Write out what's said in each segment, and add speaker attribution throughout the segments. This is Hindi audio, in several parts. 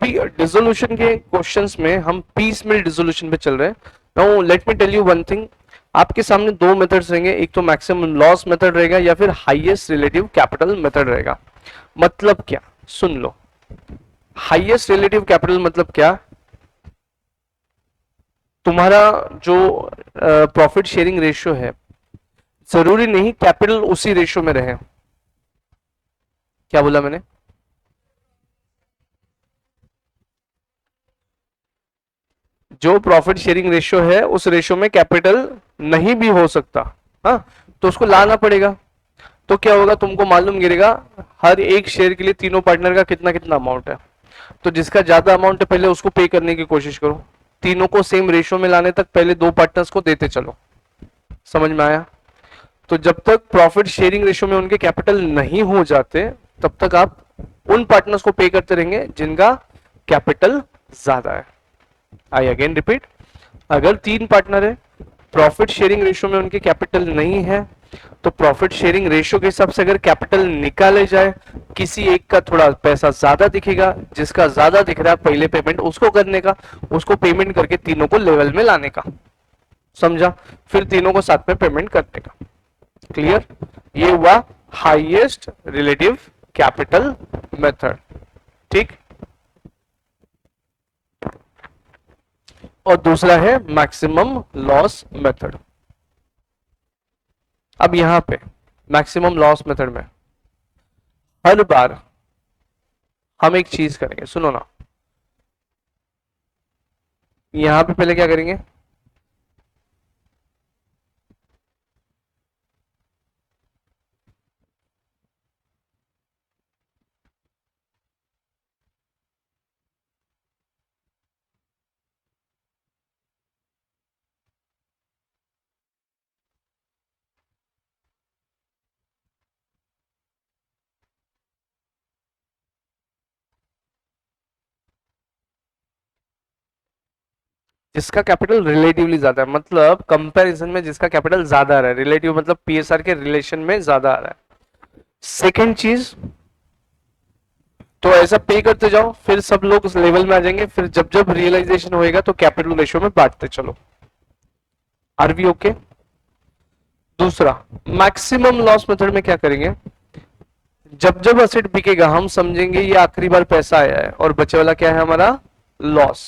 Speaker 1: अभी डिसोल्यूशन के क्वेश्चंस में हम पीस मिल डिसोल्यूशन पे चल रहे हैं। Now let me tell you one thing, आपके सामने दो मेथड्स रहेंगे, एक तो मैक्सिमम लॉस मेथड रहेगा या फिर हाईएस्ट रिलेटिव कैपिटल मेथड रहेगा। मतलब क्या, सुन लो। हाईएस्ट रिलेटिव कैपिटल मतलब क्या, तुम्हारा जो प्रॉफिट शेयरिंग रेशियो है, जरूरी नहीं कैपिटल उसी रेशियो में रहे। क्या बोला मैंने? जो प्रॉफिट शेयरिंग रेशियो है उस रेशियो में कैपिटल नहीं भी हो सकता। हाँ, तो उसको लाना पड़ेगा। तो क्या होगा, तुमको मालूम गिरेगा हर एक शेयर के लिए तीनों पार्टनर का कितना कितना अमाउंट है। तो जिसका ज्यादा अमाउंट है पहले उसको पे करने की कोशिश करो, तीनों को सेम रेशियो में लाने तक पहले दो पार्टनर्स को देते चलो। समझ में आया? तो जब तक प्रॉफिट शेयरिंग रेशियो में उनके कैपिटल नहीं हो जाते तब तक आप उन पार्टनर्स को पे करते रहेंगे जिनका कैपिटल ज्यादा है। आई अगेन रिपीट, अगर तीन पार्टनर है, प्रॉफिट शेयरिंग रेशियो में उनके कैपिटल नहीं है, तो प्रॉफिट शेयरिंग रेशियो के हिसाब से अगर कैपिटल निकाले जाए, किसी एक का थोड़ा पैसा ज्यादा दिखेगा, जिसका ज्यादा दिख रहा है पहले पेमेंट उसको करने का, उसको पेमेंट करके तीनों को लेवल में लाने का। समझा? फिर तीनों को साथ में पेमेंट करने का। क्लियर? ये हुआ हाईएस्ट रिलेटिव कैपिटल मेथड। ठीक। और दूसरा है मैक्सिमम लॉस मेथड। अब यहां पे मैक्सिमम लॉस मेथड में हर बार हम एक चीज करेंगे, सुनो ना। यहां पे पहले क्या करेंगे, जिसका कैपिटल रिलेटिवली ज्यादा है, मतलब कंपैरिजन में जिसका कैपिटल ज्यादा आ रहा है, रिलेटिव मतलब पीएसआर के रिलेशन में ज्यादा आ रहा है। सेकंड चीज, तो ऐसा पे करते जाओ, फिर सब लोग उस लेवल में आ जाएंगे, फिर जब जब रियलाइजेशन होएगा तो कैपिटल रेशियो में बांटते चलो। Are we okay? दूसरा, मैक्सिमम लॉस मेथड में क्या करेंगे, जब जब असेट बिकेगा हम समझेंगे ये आखिरी बार पैसा आया है और बचे वाला क्या है हमारा, लॉस।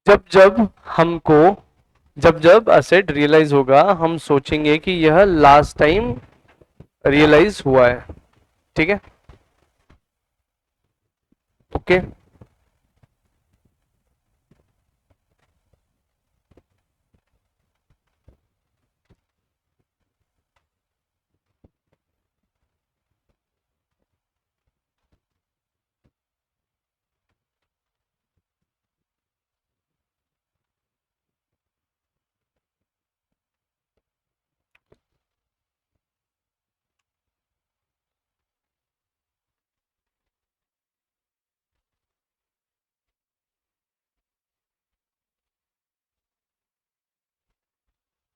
Speaker 1: जब जब हमको जब जब असेट रियलाइज होगा हम सोचेंगे कि यह लास्ट टाइम रियलाइज हुआ है। ठीक है? ओके।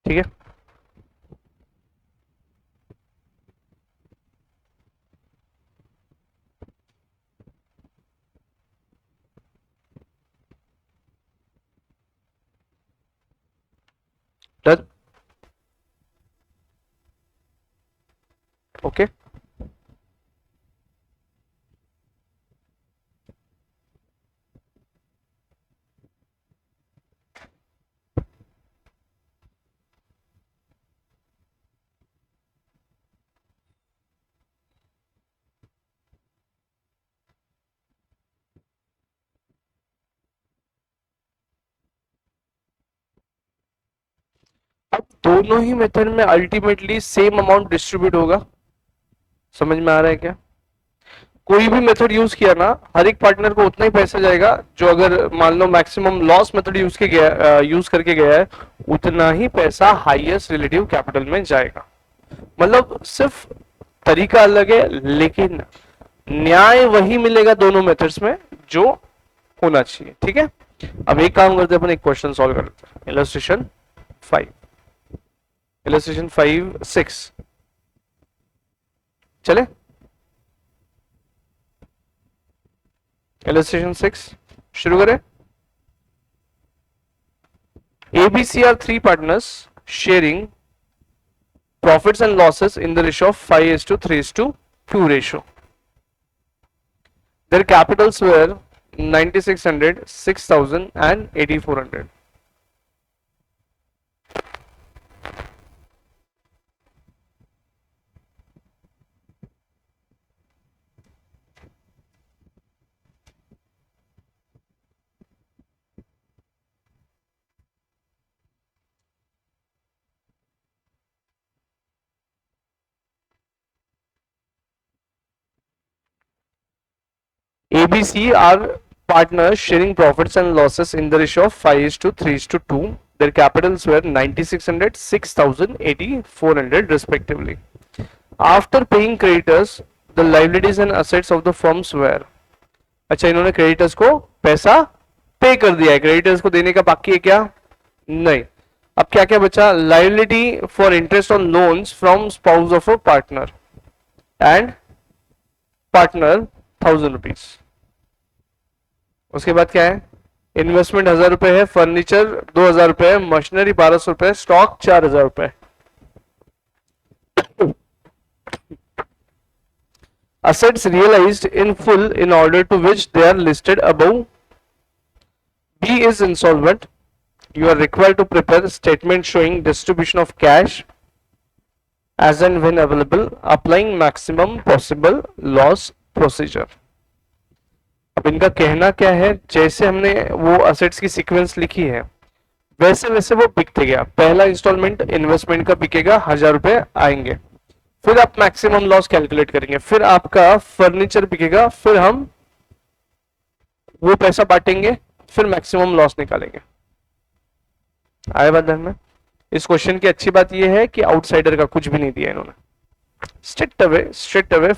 Speaker 1: ठीक है। डन। ओके। अब दोनों ही मेथड में अल्टीमेटली सेम अमाउंट डिस्ट्रीब्यूट होगा। समझ में आ रहा है क्या? कोई भी मेथड यूज किया ना, हर एक पार्टनर को उतना ही पैसा जाएगा, जो अगर मान लो मैक्सिमम लॉस मेथड यूज करके गया है, उतना ही पैसा हाईएस्ट रिलेटिव कैपिटल में जाएगा। मतलब सिर्फ तरीका अलग है, लेकिन न्याय वही मिलेगा दोनों मेथड्स में जो होना चाहिए। ठीक है, अब एक काम करते हैं, अपन एक क्वेश्चन सॉल्व करते हैं। इलस्ट्रेशन 5, इलस्ट्रेशन 5 6 चले। इलस्ट्रेशन 6 शुरू करें। ABC are three partners sharing profits and losses in the ratio of 5:3:2 ratio. Their capitals were 9600, 6000 and 8400. ABC are partners sharing profits and losses in the ratio of 5:3:2. Their capitals were 9600, 6000, 8400 respectively. After paying creditors, the liabilities and assets of the firms were. अच्छा, इन्होंने क्रेडिटर्स को पैसा पे कर दिया है, क्रेडिटर्स को देने का बाकी है क्या? नहीं। अब क्या क्या बचा? Liability for interest on loans from spouse of a partner and partner 1000 rupees. उसके बाद क्या है? इन्वेस्टमेंट 1000 रुपए है, फर्नीचर 2000 रुपए है, मशीनरी 1200 रुपए, स्टॉक 4000 रुपए। Assets realized in full in order to which they are listed above. B is insolvent. You are required to prepare a statement showing distribution of cash as and when available, applying maximum possible loss procedure. अब इनका कहना क्या है? जैसे हमने वो असेट्स की सीक्वेंस लिखी है, वैसे वैसे वो बिकते गया। पहला इंस्टॉलमेंट इन्वेस्टमेंट का बिकेगा, 1000 रुपए आएंगे, फिर आप मैक्सिमम लॉस कैलकुलेट करेंगे, फिर आपका फर्नीचर बिकेगा, फिर हम वो पैसा बांटेंगे, फिर मैक्सिमम लॉस निकालेंगे। आए बात ध्यान में? इस क्वेश्चन की अच्छी बात यह है कि आउटसाइडर का कुछ भी नहीं दिया इन्होंने, स्ट्रेट अवे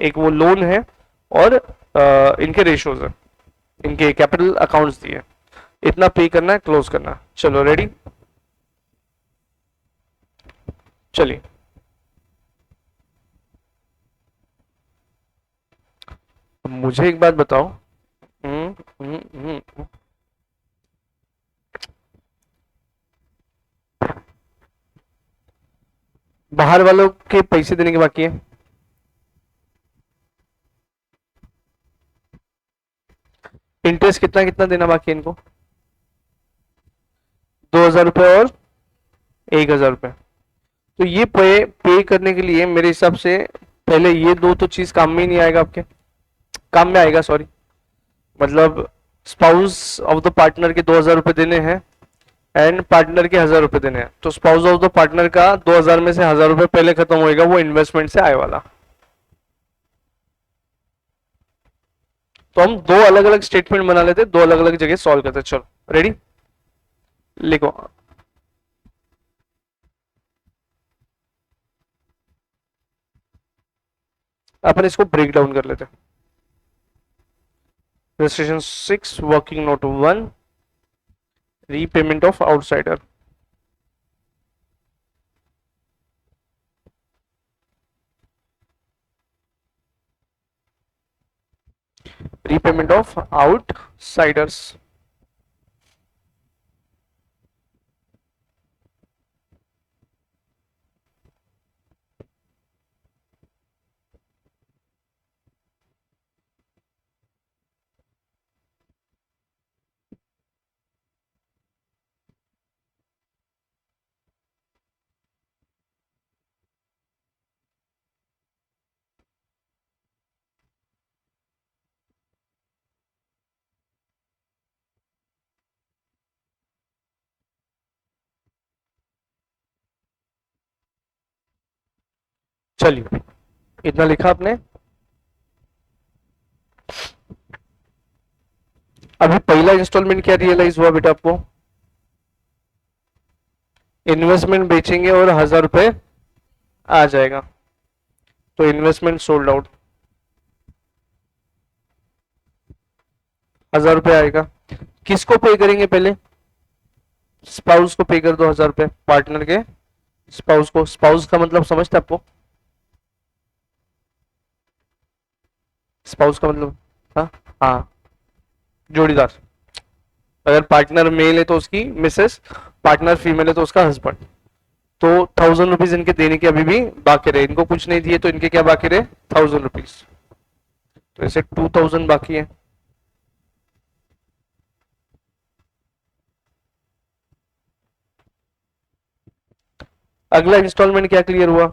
Speaker 1: एक वो लोन है और इनके रेशियोज है, इनके कैपिटल अकाउंट्स दिए, इतना पे करना है, क्लोज करना। चलो रेडी, चलिए। मुझे एक बात बताओ, हम्म हम्म हम्म बाहर वालों के पैसे देने के बाकी है, इंटरेस्ट कितना कितना देना बाकी है इनको? 2000 रुपए और 1000 रुपए। तो ये पे करने के लिए मेरे हिसाब से पहले ये दो तो चीज काम में ही नहीं आएगा, आपके काम में आएगा, सॉरी। मतलब स्पाउस ऑफ द पार्टनर के 2000 रुपए देने हैं एंड पार्टनर के 1000 रुपए देने हैं, तो स्पाउस ऑफ द पार्टनर का 2000 में से 1000 रुपए पहले खत्म होएगा, वो इन्वेस्टमेंट से आए वाला। तो हम दो अलग अलग स्टेटमेंट बना लेते, दो अलग अलग जगह सॉल्व करते। चलो रेडी, लिखो। अपन इसको ब्रेक डाउन कर लेते। Registration 6 working note 1, repayment of outsider. Repayment of outsiders. चलिए, इतना लिखा आपने। अभी पहला इंस्टॉलमेंट क्या रियलाइज हुआ बेटा आपको? इन्वेस्टमेंट बेचेंगे और 1000 रुपए आ जाएगा, तो इन्वेस्टमेंट सोल्ड आउट, 1000 रुपए आएगा। किसको पे करेंगे पहले? स्पाउस को पे कर दो 1000 रुपए, पार्टनर के स्पाउस को। स्पाउस का मतलब समझते आपको? स्पाउस का मतलब, हाँ हाँ, जोड़ीदार। अगर पार्टनर मेल है तो उसकी मिसेस, पार्टनर फीमेल है तो उसका हस्बैंड। तो 1000 रुपीज इनके देने के अभी भी बाकी रहे, इनको कुछ नहीं दिए तो इनके क्या बाकी रहे? 1000 रुपीज। तो ऐसे 2000 बाकी है। अगला इंस्टॉलमेंट क्या क्लियर हुआ?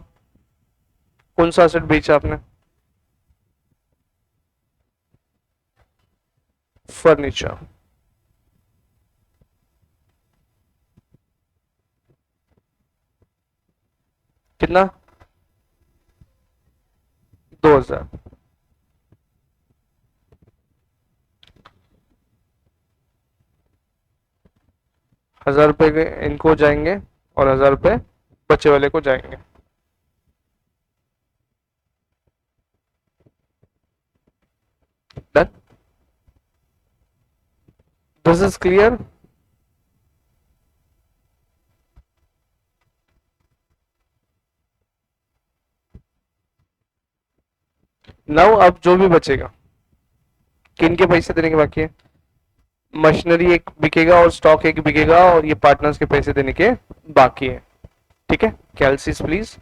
Speaker 1: कौन सा असेट बेचा आपने? फर्नीचर। कितना? 2000। 1000 रुपए के इनको जाएंगे और 1000 रुपए बच्चे वाले को जाएंगे। Done. This is clear. Now अब जो भी बचेगा, किन के पैसे देने के बाकी है? मशीनरी एक बिकेगा और स्टॉक एक बिकेगा और ये पार्टनर्स के पैसे देने के बाकी है। ठीक है, कैलसिस please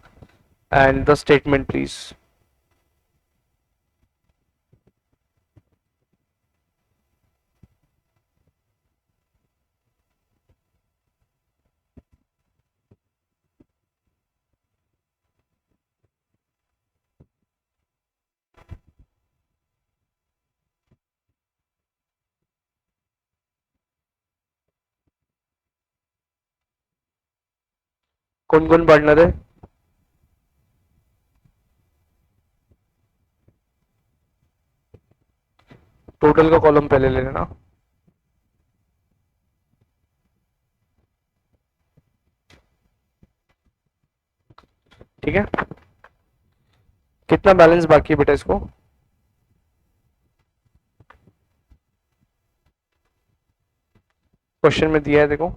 Speaker 1: and the statement please. कौन कौन पार्टनर है? टोटल का कॉलम पहले ले लेना। ठीक है, कितना बैलेंस बाकी है बेटा इसको? क्वेश्चन में दिया है देखो,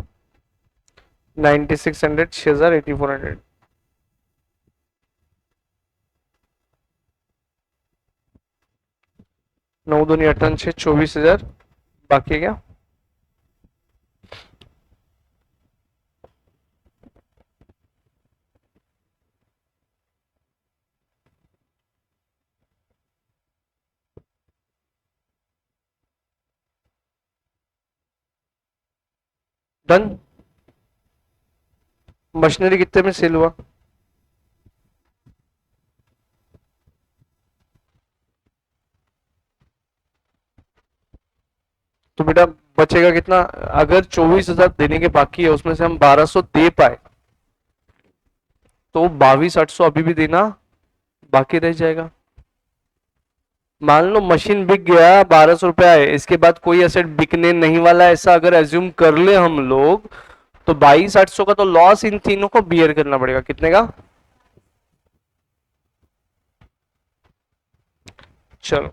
Speaker 1: 9600, 6000, 8400। 9 दूनी 18, 6, 24,000 बाकी है क्या? डन। मशीनरी कितने में सेल हुआ? तो बेटा बचेगा कितना? अगर 24,000 देने के बाकी है, उसमें से हम 1200 दे पाए तो 22,800 अभी भी देना बाकी रह जाएगा। मान लो मशीन बिक गया, 1200 रुपए आए, इसके बाद कोई एसेट बिकने नहीं वाला, ऐसा अगर एज्यूम कर ले हम लोग, तो 22,800 का तो लॉस इन तीनों को बियर करना पड़ेगा। कितने का? चलो,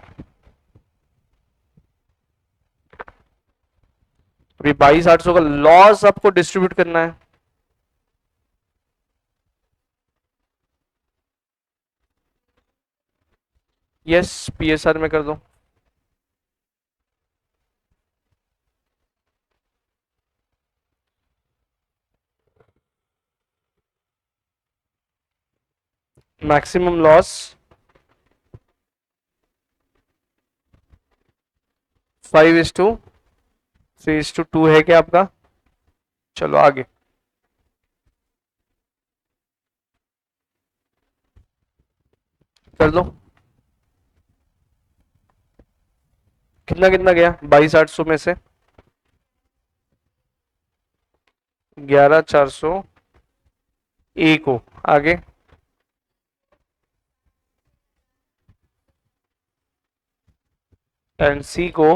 Speaker 1: अभी 22,800 का लॉस आपको डिस्ट्रीब्यूट करना है। यस, पीएसआर में कर दो। मैक्सिमम लॉस 5:3:2 है क्या आपका? चलो आगे कर दो। कितना कितना गया 22,800 में से? 11,400 ए को। आगे एंड सी को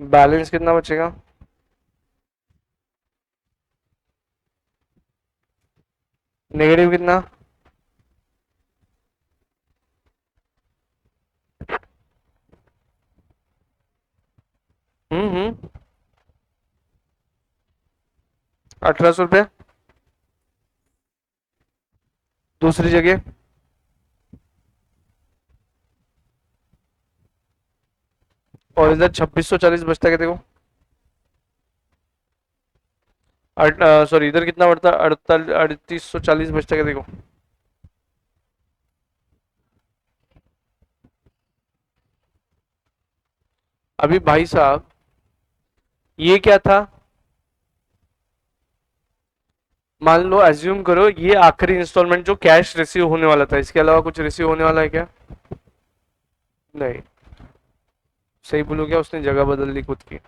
Speaker 1: बैलेंस कितना बचेगा? नेगेटिव कितना? हम्म। 1800 रुपये। दूसरी जगह और इधर 2640 बचता है देखो। सॉरी, इधर कितना बढ़ता है? 3840 बचता है देखो। अभी भाई साहब, ये क्या था? मान लो, एज्यूम करो ये आखिरी इंस्टॉलमेंट जो कैश रिसीव होने वाला था, इसके अलावा कुछ रिसीव होने वाला है क्या? नहीं। सही बोलो, क्या उसने जगह बदल ली खुद की?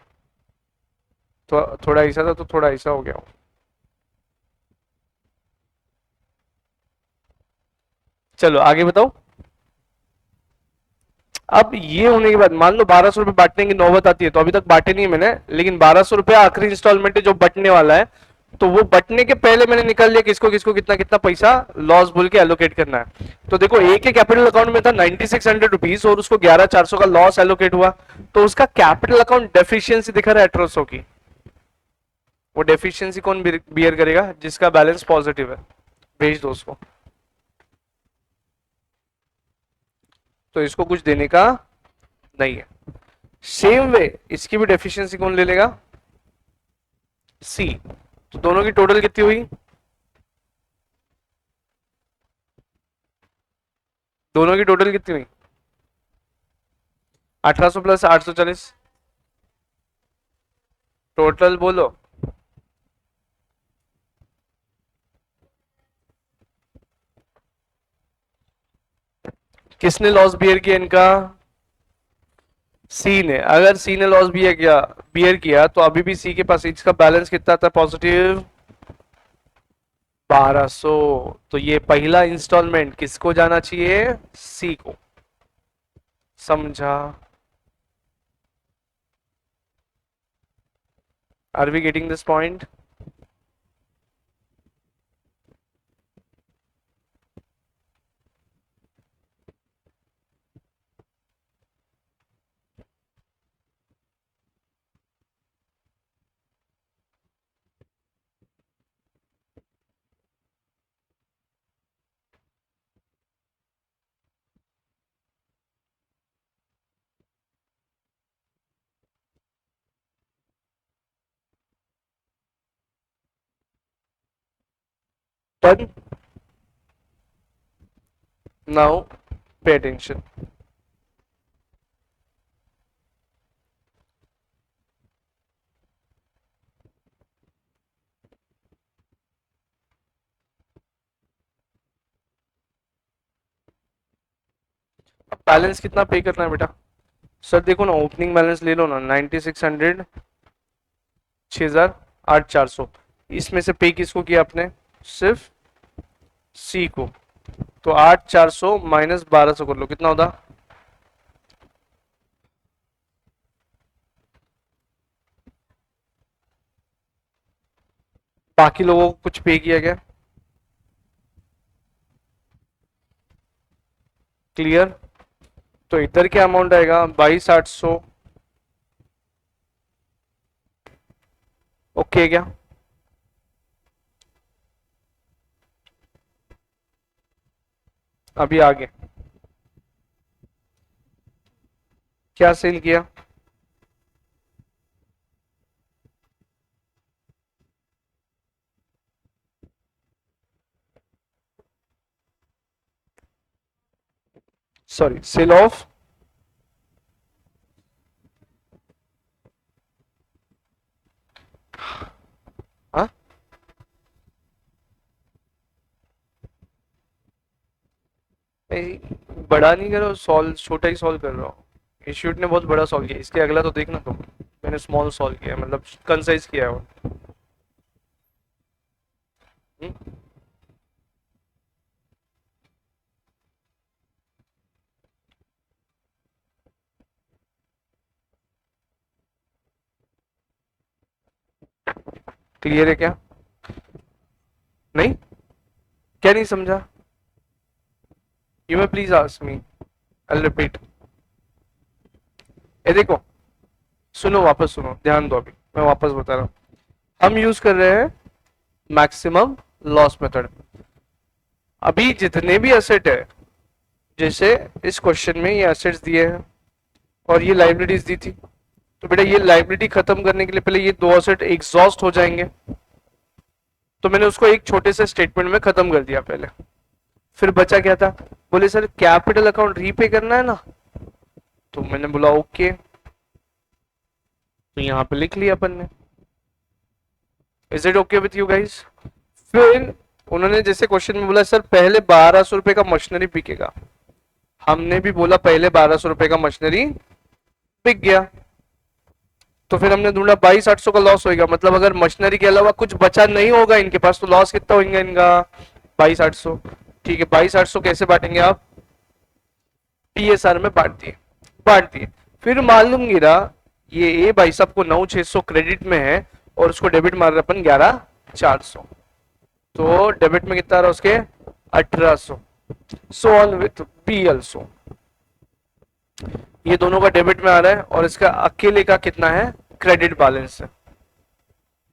Speaker 1: तो थोड़ा ऐसा था तो थोड़ा ऐसा हो गया। चलो आगे बताओ। अब ये होने के बाद मान लो 1200 रुपये बांटने की नौबत आती है, तो अभी तक बांटे नहीं है मैंने, लेकिन 1200 रुपये आखिरी इंस्टॉलमेंट है जो बटने वाला है। तो वो बटने के पहले मैंने निकाल लिया किसको किसको कितना कितना पैसा लॉस बोल के एलोकेट करना है। तो देखो, एक के कैपिटल अकाउंट में था 9600 रुपीज और उसको 11400 का लॉस एलोकेट हुआ। तो उसका कैपिटल अकाउंट डेफिशिएंसी दिखा रहा है 1800 की। वो डेफिशिएंसी कौन बियर करेगा? जिसका बैलेंस पॉजिटिव है। भेज दो उसको। तो इसको कुछ देने का नहीं है। सेम वे इसकी भी डेफिशिएंसी कौन ले लेगा? सी। तो दोनों की टोटल कितनी हुई? दोनों की टोटल कितनी हुई? 1800 प्लस 840। टोटल बोलो। किसने लॉस बियर किया इनका? सी ने। अगर सी ने लॉस बियर किया तो अभी भी सी के पास इसका बैलेंस कितना था? पॉजिटिव 1200। तो ये पहला इंस्टॉलमेंट किसको जाना चाहिए? सी को। समझा? Are we getting this point? पर नाउ पे अटेंशन। बैलेंस कितना पे करना है बेटा? सर देखो ना, ओपनिंग बैलेंस ले लो ना, 9600, 6000, 8400। इसमें से पे किसको किया आपने? सिर्फ सी को। तो 8400 माइनस 1200 कर लो, कितना होता? बाकी लोगों को कुछ पे किया गया? क्लियर? तो इधर क्या अमाउंट आएगा? 22,800। ओके क्या? अभी आगे क्या सेल किया? Sorry, sell off. हाँ, बड़ा नहीं कर रहा हूँ, सॉल्व छोटा ही सॉल्व कर रहा हूँ। इंस्टीट्यूट ने बहुत बड़ा सॉल्व किया, इसके अगला तो देखना तुम। मैंने स्मॉल सॉल्व किया है, मतलब कंसाइज किया है वो। हम्म? क्लियर है क्या? नहीं, क्या नहीं समझा? You may please ask me, I repeat. ये देखो, सुनो, वापस सुनो, ध्यान दो, अभी मैं वापस बता रहा हूँ। हम यूज कर रहे हैं मैक्सिमम लॉस मेथड। अभी जितने भी एसेट है, जैसे इस क्वेश्चन में ये एसेट्स दिए हैं और ये लाइबिलिटीज दी थी, तो बेटा ये लाइबिलिटी खत्म करने के लिए पहले ये दो एसेट एग्जॉस्ट हो जाएंगे, तो मैंने उसको एक छोटे से स्टेटमेंट में खत्म कर दिया पहले। फिर बचा क्या था, बोले सर कैपिटल अकाउंट रीपे करना है ना, तो मैंने बोला ओके, तो यहां पे लिख लिया अपन ने। Is it okay with you guys? फिर उन्होंने जैसे क्वेश्चन में बोला सर पहले 1200 रुपए का मशीनरी बिकेगा, हमने भी बोला पहले 1200 रुपए का मशीनरी बिक गया, तो फिर हमने ढूंढा 22,800 का लॉस होगा, मतलब अगर मशीनरी के अलावा कुछ बचा नहीं होगा इनके पास, तो लॉस कितना होगा इनका? 22,800। ठीक है, 22,800 कैसे बांटेंगे आप? पीएसआर में बांट दिए। फिर मालूम गिरा ये ए भाई साहब को 9,600 क्रेडिट में है और उसको डेबिट मार रहे अपन 11,400, तो डेबिट में कितना रहा उसके? 1,800। So on with B also, ये दोनों का डेबिट में आ रहा है और इसका अकेले का कितना है? क्रेडिट बैलेंस है,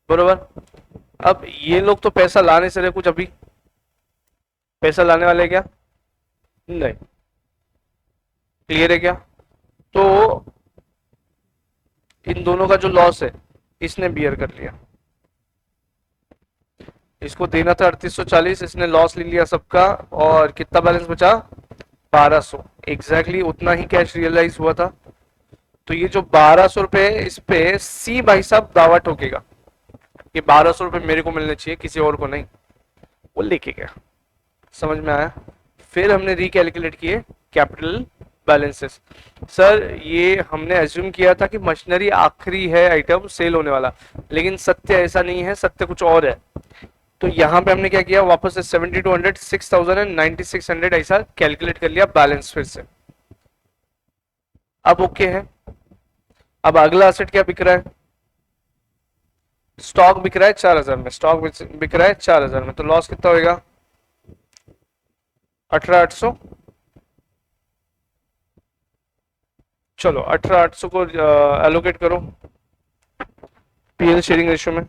Speaker 1: बरोबर। अब ये लोग तो पैसा लाने से रहे कुछ, अभी पैसा लाने वाले क्या? नहीं। क्लियर है क्या? तो इन दोनों का जो लॉस है इसने बियर कर लिया, इसको देना था 3840, इसने लॉस ले लिया सबका, और कितना बैलेंस बचा? 1200। एग्जैक्टली उतना ही कैश रियलाइज हुआ था। तो ये जो 1200 रुपए, इस पे सी भाई साहब दावा ठोकेगा, ये 1200 रुपए मेरे को मिलने चाहिए, किसी और को नहीं, वो लेके गया। समझ में आया? फिर हमने रिकैलकुलेट किए कैपिटल बैलेंसेस। सर ये हमने एज्यूम किया था कि मशीनरी आखिरी है आइटम सेल होने वाला, लेकिन सत्य ऐसा नहीं है, सत्य कुछ और है। तो यहां पे हमने क्या किया, वापस से 7200, 6000 एंड 9600 ऐसा कैलकुलेट कर लिया बैलेंस फिर से। अब ओके है। अब अगला एसेट क्या बिक रहा है? स्टॉक बिक रहा है 4000 में, स्टॉक बिक रहा है 4000 में, तो लॉस कितना होगा? 18,800। चलो 18,800 को एलोकेट करो पीएल शेयरिंग रेशियो में।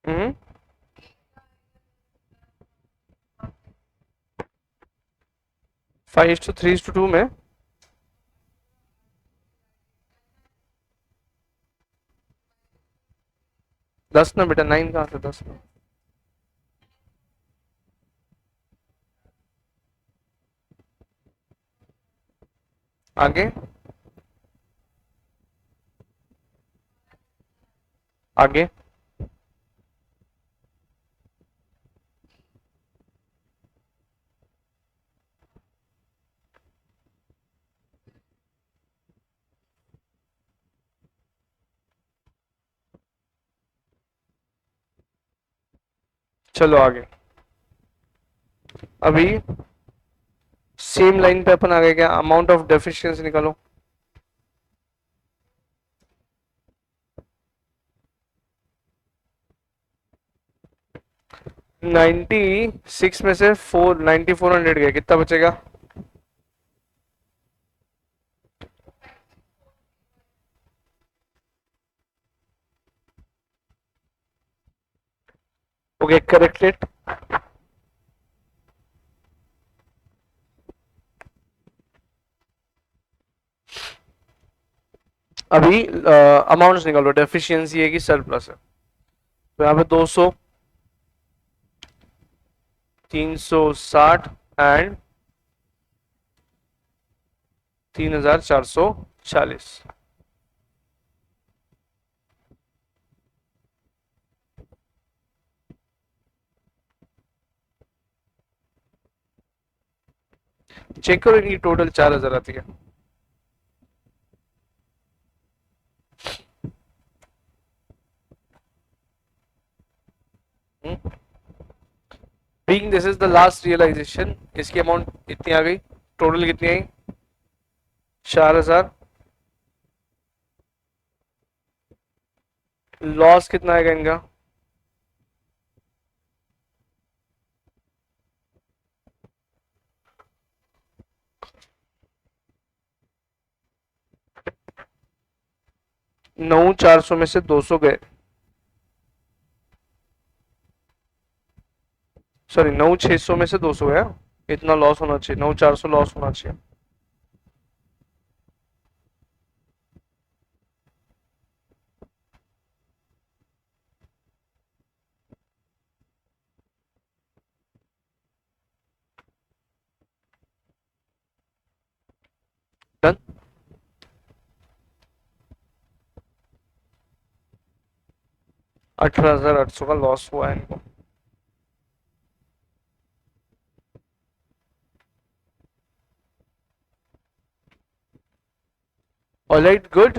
Speaker 1: हम्म 5:3:2 में 10 ना बेटा, 9 कहाँ से 10 में? आगे आगे चलो आगे। अभी सेम लाइन पे अपन आ गए, क्या अमाउंट ऑफ डेफिशिएंसी निकालो। 96 में से 4,9400 गए, कितना बचेगा? Okay, corrected. अभी अमाउंट्स निकालो, डेफिशिएंसी है कि सरप्लस है, तो यहाँ पे 200, 360 एंड 3,440। चेक करो, इनकी टोटल 4,000 आती है। Being this is the last realisation, इसकी अमाउंट इतनी आ गई, टोटल कितनी आई 4000। लॉस कितना आएगा इनका 9,400 में से 200 गए, सॉरी 9,600 में से 200 गया, इतना लॉस होना चाहिए, 9,400 लॉस होना चाहिए। डन। 18,800 का लॉस हुआ है इनको। Alright, good.